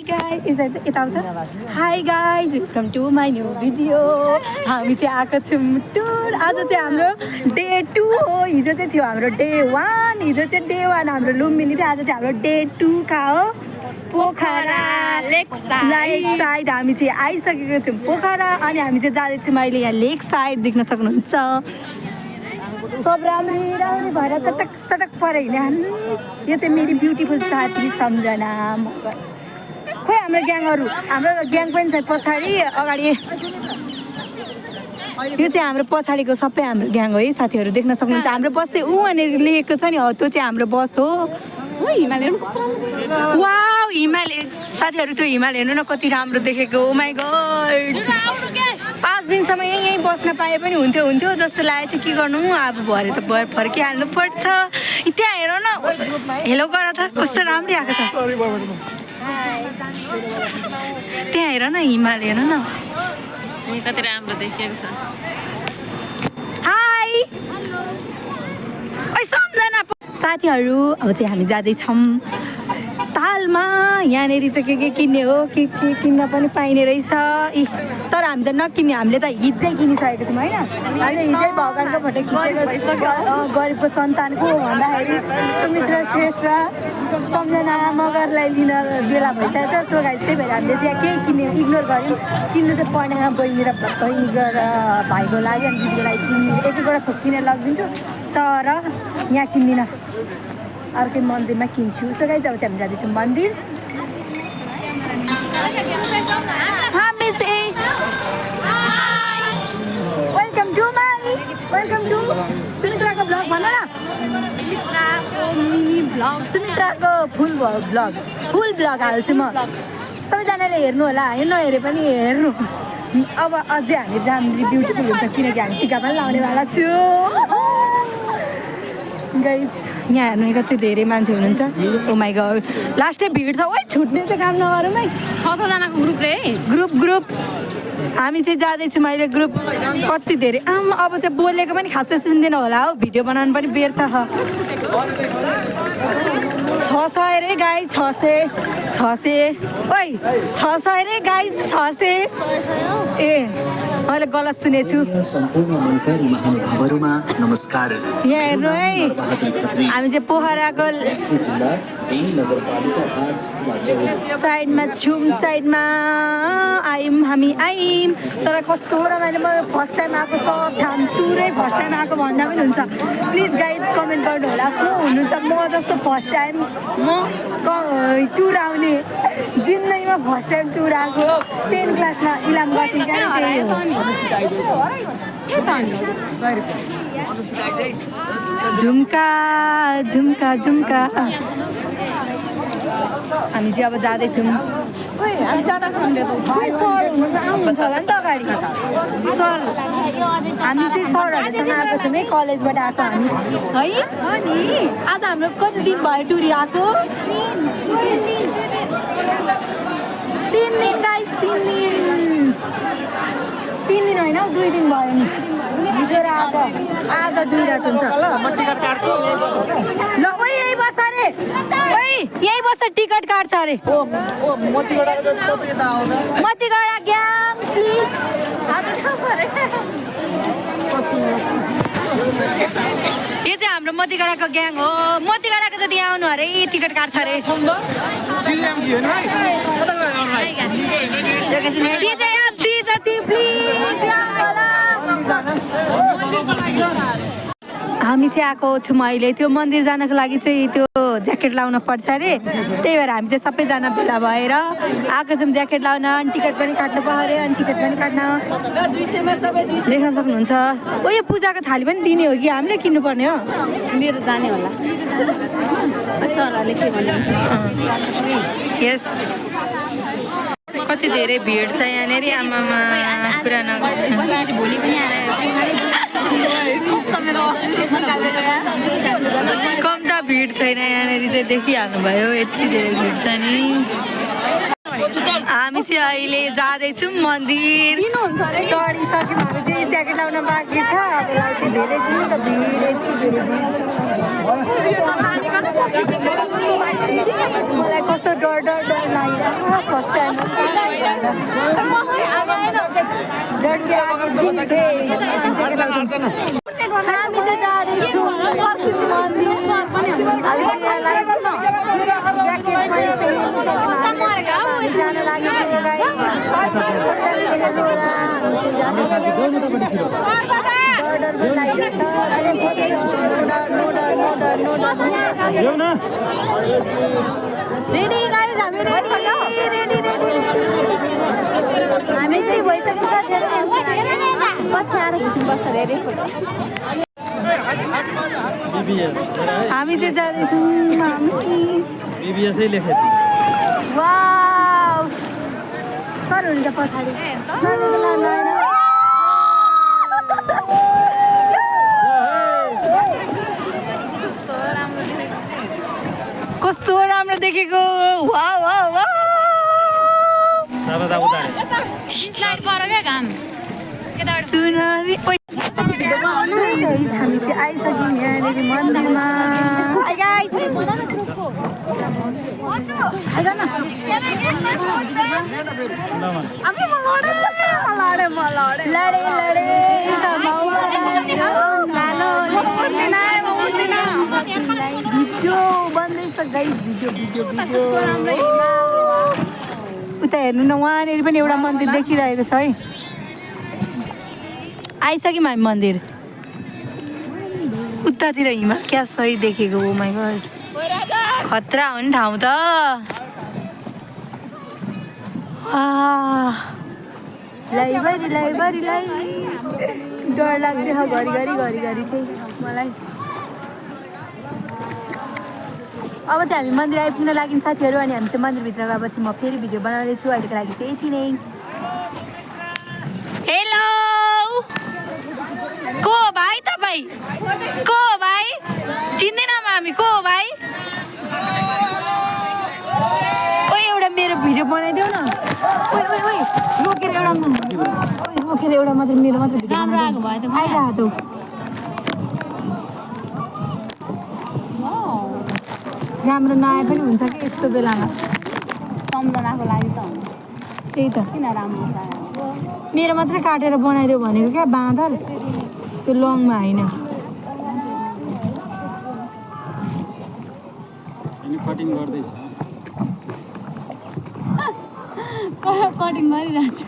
Hi guys, welcome to my new video. हामी चाहिँ आएको छौँ टुर। आज चाहिँ हाम्रो डे 2 हो। हिजो चाहिँ थियो हाम्रो डे 1। हिजो चाहिँ डे 1 हाम्रो लुम्बिनी थियो। आज चाहिँ हाम्रो डे 2 का हो पोखरा लेक साइड। हामी चाहिँ आइसकेको छौँ पोखरा अनि हामी चाहिँ जाँदैछौँ अहिले यहाँ लेक साइड देख्न सक्नुहुन्छ। सब राम्रै भएर चटक चटक परेन। यो चाहिँ मेरी ब्युटिफुल साथी सम्झना। खोइ हाम्रो ग्याङहरू, हाम्रो ग्याङ पनि छ पछाडि अगाडि। यो चाहिँ हाम्रो पछाडिको सबै हाम्रो ग्याङ हो है साथीहरू देख्न सक्नुहुन्छ। हाम्रो बस चाहिँ ऊ भनेर लेखेको छ नि, हो त्यो चाहिँ हाम्रो बस हो। वाउ हिमालय साथीहरू, त्यो हिमालय हेर्नु न कति राम्रो देखेको। ओ माई गॉड, 5 दिनसम्म यहीँ बस्न पाए पनि हुन्थ्यो जस्तो लागेको थियो। के गर्नु, अब भरे त फर्किहाल्नु पर्छ। त्यहाँ हेर न, हेलो गर त कस्तो राम्रै आएको छ। त्यहाँ हेर न हिमालय हेर न कति राम्रो देखिएको छ। हाई सम्झना साथीहरू, अब चाहिँ हामी जाँदैछौँ तालमा। यहाँनिर चाहिँ के किन्ने हो, के किन्न पनि पाइने रहेछ। तर हामी त नकिन्ने, हामीले त हिजै किनिसकेको छौँ होइन। हामीले हिजै भगवान्को फोटो खिचेको गरिबको सन्तानको भन्दाखेरि सुमित्रा श्रेष्ठ सम्झना मगरलाई लिन बेला भइसकेको छ। सो गाइस त्यही भएर हामीले चाहिँ केही किन्ने इग्नोर गऱ्यौँ। किन्नु चाहिँ पर्ने बहिनी र भाइको लागि अनि दिदीको लागि किन्ने एक एकवटा थोक किनेर लगिदिन्छु। तर यहाँ किन्दिनँ, अर्कै मन्दिरमा किन्छु। सो गाइस अब चाहिँ हामी जाँदैछौँ मन्दिर। वेलकम टु सुमित्राको ब्लग भन न। सुमित्राको फुल ब्लग हाल्छु म। सबैजनाले हेर्नु होला, नहेरे पनि हेर्नु। अब अझै हामी राम्ररी ब्युटिफुल हुन्छ किनकि हामी टिका पनि लाउनेवाला छु गाइस। यहाँ हेर्नु कति धेरै मान्छे हुनुहुन्छ। ओ माई गॉड, लास्टै भिड छ। ओइ छुट्ने चाहिँ काम नगरौँ है। 6-6जनाको ग्रुपले ग्रुप हामी चाहिँ जाँदैछौँ अहिले ग्रुप। कति धेरै अब चाहिँ बोलेको पनि खासै सुन्दैन होला हौ, भिडियो बनाउनु पनि व्यर्थ छ। 600 अरे गाई 600 ओइ 600 अरे गाई 600 ए मैले गलत सुनेछु। नमस्कार। यहाँ हेर्नु है, हामी चाहिँ पोखराको साइडमा छौँ। साइडमा हामी आयौँ। तर कस्तो रमाइलो, म फर्स्ट टाइम आएको। सब ठाउँ टुरै फर्स्ट टाइम आएको भन्दा पनि हुन्छ। प्लिज गाइज कमेन्ट गर्नु होला को हुनुहुन्छ म जस्तो फर्स्ट टाइम टुर आउने। जिन्दगीमा फर्स्ट टाइम टुर आएको 10 क्लासमा इलाम गर्थेँ। झुम्का झुम्का झुम्का। हामी चाहिँ अब जाँदैछौँ। सर हामी चाहिँ सरहरूसँग आएको छौँ है, कलेजबाट आएको हामी है। आज हाम्रो कति दिन भयो टुरी आएको? 3 दिन गाइस, 3 दिन होइन 2 दिन भयो नि। हिजो आएको आज 2 रात हुन्छ। ल ओइ यही बस अरे, ओइ यही बस टिकट काट्छ अरे। Matigara gang please. यो चाहिँ हाम्रो मतिगढाको ग्याङ हो। मतिगढाको जति आउनु अरे टिकट काट्छ अरे। हामी चाहिँ आएको छौँ अहिले त्यो मन्दिर जानको लागि चाहिँ त्यो ज्याकेट लाउन पर्छ अरे। त्यही भएर हामी चाहिँ सबैजना भेला भएर आएको छौँ ज्याकेट लाउन। अनि टिकट पनि काट्नु पर्यो अरे, अनि टिकट पनि काट्न देख्न सक्नुहुन्छ। ओ यो पूजाको थाली पनि दिने हो कि हामीले किन्नुपर्ने हो? लिएर जाने होला सरहरूले के भन्नुहुन्छ। यस कति धेरै भिड छ यहाँनिर। आमामा कुरा नगर्नु। भोलि पनि कम त भिड छैन यहाँनिर चाहिँ देखिहाल्नु भयो। यति धेरै भिड छ नि। हामी चाहिँ अहिले जाँदैछौँ मन्दिर चढिसक्यौँ हामी चाहिँ ज्याकेट लाउन बाँकी छ अब चाहिँ धेरै छु त भिड यति धेरै मलाई कस्तो डर डर डर लागिरहेको फर्स्ट टाइम हामी चाहिँ जाँदैछौँ मन्दिर जान रेडी गाइस हामी रेडी रेडी रेडी हामी चाहिँ भइसकेको छ पछि आएर खिच्नुपर्छ धेरै फोटो हामी चाहिँ जाँदैछौँ वाउ सर हुन्छ पछाडि कस्तो राम्रो देखेको वाउ वाउ वाउ पऱ्यो क्या घाम सुनरी हामी चाहिँ आइसक्यौँ यहाँनिर मन्दिरमा भिडियो बन्दैछ गाइस भिडियो भिडियो भिडियो उता हेर्नु न वहाँनिर पनि एउटा मन्दिर देखिरहेको छ है आइसक्यौँ हामी मन्दिर उतातिर हिमाल क्या सही देखेको हो माइ गड खतरा हो नि ठाउँ त लाइब्रेरीलाई डर लाग्दैछ घरिघरि चाहिँ मलाई अब चाहिँ हामी मन्दिर आइपुग्न लागि साथीहरू अनि हामी चाहिँ मन्दिरभित्र गएपछि म फेरि भिडियो बनाउँदैछु अहिलेको लागि चाहिँ यति नै हेलो को भाइ तपाईँ को भाइ चिन्दैनौँ हामी को भाइ ओ एउटा मेरो भिडियो बनाइदेऊ न ओइ रोकेर एउटा मात्र मेरो मात्र भिडियो आइरहेको त राम्रो नआए पनि हुन्छ कि यस्तो बेलामा सम्झनाको लागि त हुन्छ त्यही त किन राम्रो मेरो मात्रै काटेर बनाइदेऊ भनेको क्या बाँदर त्यो लङमा होइन कटिङ गर्दैछ कटिङ गरिरहेको छ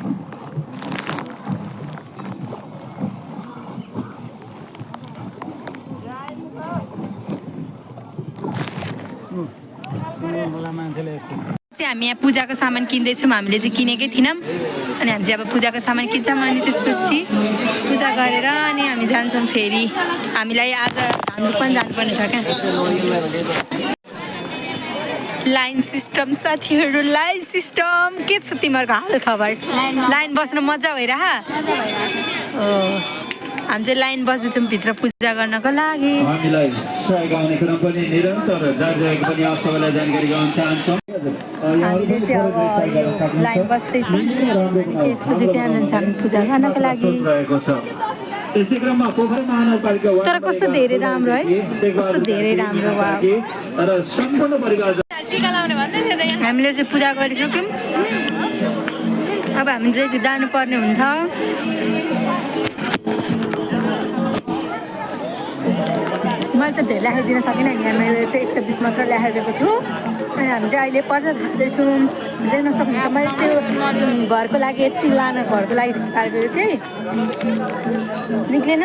हामी यहाँ पूजाको सामान किन्दैछौँ हामीले चाहिँ किनेकै थिएनौँ अनि हामी चाहिँ अब पूजाको सामान किन्छौँ अनि त्यसपछि पूजा गरेर अनि हामी जान्छौँ फेरि हामीलाई आज हाम्रो पनि जानुपर्ने छ क्या लाइन सिस्टम साथीहरू लाइन सिस्टम के छ तिमीहरूको हाल खबर लाइन बस्न मजा भइरह हामी चाहिँ लाइन बस्दैछौँ भित्र पूजा गर्नको लागि हामीलाई सहयोग आउने क्रम पनि निरन्तर जारी रहेको पनि आप सबैलाई जानकारी गराउन चाहन्छौँ हामीले चाहिँ अब यो लाइन बस्दैछौँ त्यसपछि त्यहाँ जान्छ हामी पूजा गर्नको लागि यसै क्रममा पोखरा महानगरपालिका तर कस्तो धेरै राम्रो है कस्तो धेरै राम्रो भयो र सम्पूर्ण परिवार हामीले चाहिँ पूजा गरिसक्यौँ अब हामी चाहिँ जानुपर्ने हुन्छ मैले त धेरै ल्याएर दिन सकिनँ नि यहाँ मैले चाहिँ 120 मात्र ल्याएर दिएको छु अनि हामी चाहिँ अहिले प्रसाद खाँदैछौँ देख्न सक्नुहुन्छ मैले त्यो घरको लागि यति लान घरको लागि पारेको चाहिँ निक्लेन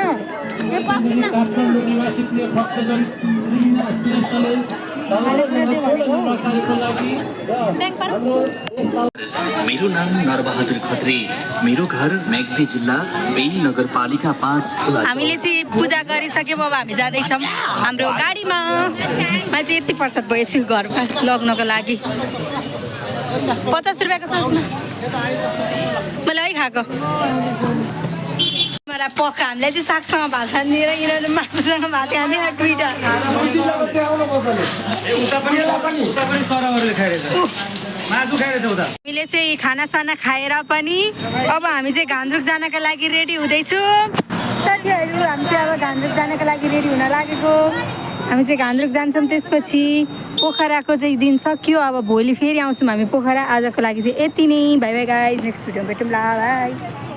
मेरो नाम नरबहादुर खत्री मेरो घर मेघदी जिल्ला बेनी नगरपालिका 5 हामीले चाहिँ पूजा गरिसक्यौँ अब हामी जाँदैछौँ हाम्रो गाडीमा मैले चाहिँ यति प्रसाद भएछु घरमा लग्नको लागि 50 रुपियाँको साथमा मैले है खाएको मलाई पक्का हामीलाई चाहिँ सागसँग भात खानिदिएर यिनीहरू मासुसँग भात खाँदैन दुईवटा हामीले चाहिँ खानासाना खाएर पनि अब हामी चाहिँ घान्द्रुक जानका लागि रेडी हुँदैछौँ। साथीहरू हामी चाहिँ अब घान्द्रुक जानका लागि रेडी हुन लागेको। हामी चाहिँ घान्द्रुक जान्छौँ, त्यसपछि पोखराको चाहिँ दिन सक्यो। अब भोलि फेरि आउँछौँ हामी पोखरा। आजको लागि चाहिँ यति नै। बाई बाई गाइज, नेक्स्ट भिडियोमा भेटौँ ल, बाई।